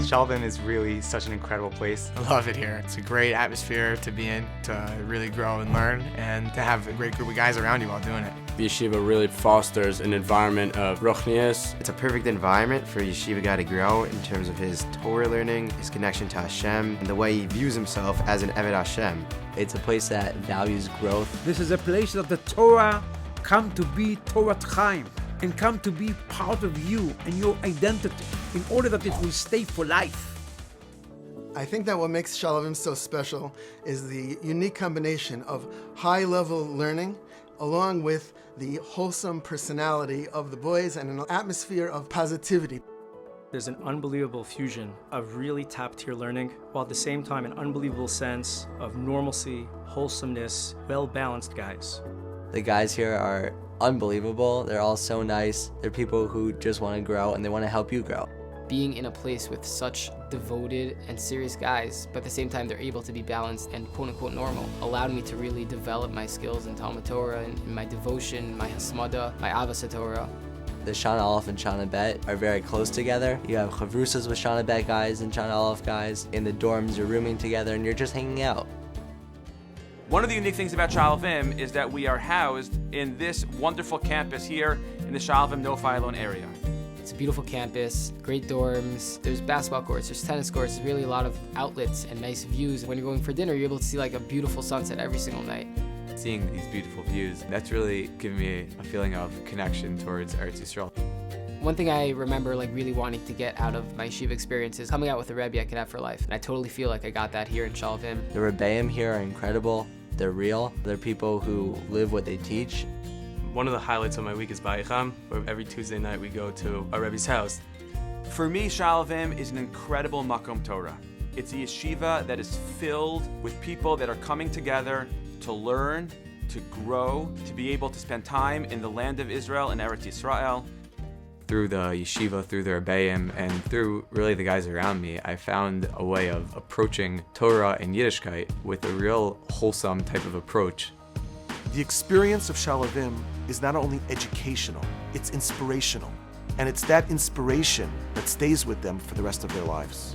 Shalavim is really such an incredible place. I love it here. It's a great atmosphere to be in, to really grow and learn, and to have a great group of guys around you while doing it. The yeshiva really fosters an environment of ruchnius. It's a perfect environment for a yeshiva guy to grow in terms of his Torah learning, his connection to Hashem, and the way he views himself as an Eved Hashem. It's a place that values growth. This is a place that the Torah come to be Torah Chaim and come to be part of you and your identity in order that it will stay for life. I think that what makes Shalavim so special is the unique combination of high-level learning along with the wholesome personality of the boys and an atmosphere of positivity. There's an unbelievable fusion of really top-tier learning, while at the same time an unbelievable sense of normalcy, wholesomeness, well-balanced guys. The guys here are unbelievable. They're all so nice. They're people who just want to grow and they want to help you grow. Being in a place with such devoted and serious guys, but at the same time they're able to be balanced and quote-unquote normal, allowed me to really develop my skills in Talmud Torah, and in my devotion, my hasmada, my avas Torah. The Shana Aleph and Shana Bet are very close together. You have chavrusas with Shana Bet guys and Shana Aleph guys. In the dorms, you're rooming together and you're just hanging out. One of the unique things about Shalavim is that we are housed in this wonderful campus here in the Shalavim No-Fly Alone area. It's a beautiful campus, great dorms, there's basketball courts, there's tennis courts, there's really a lot of outlets and nice views. When you're going for dinner, you're able to see like a beautiful sunset every single night. Seeing these beautiful views, that's really given me a feeling of connection towards Eretz Yisrael. One thing I remember like really wanting to get out of my yeshiva experience is coming out with a Rebbe I could have for life. And I totally feel like I got that here in Shalavim. The Rebbeim here are incredible. They're real. They're people who live what they teach. One of the highlights of my week is Ba'icham, where every Tuesday night we go to our Rebbe's house. For me, Shalavim is an incredible Makom Torah. It's a yeshiva that is filled with people that are coming together to learn, to grow, to be able to spend time in the land of Israel and Eretz Yisrael. Through the yeshiva, through the Rebbeim, and through really the guys around me, I found a way of approaching Torah and Yiddishkeit with a real wholesome type of approach. The experience of Shalavim is not only educational, it's inspirational. And it's that inspiration that stays with them for the rest of their lives.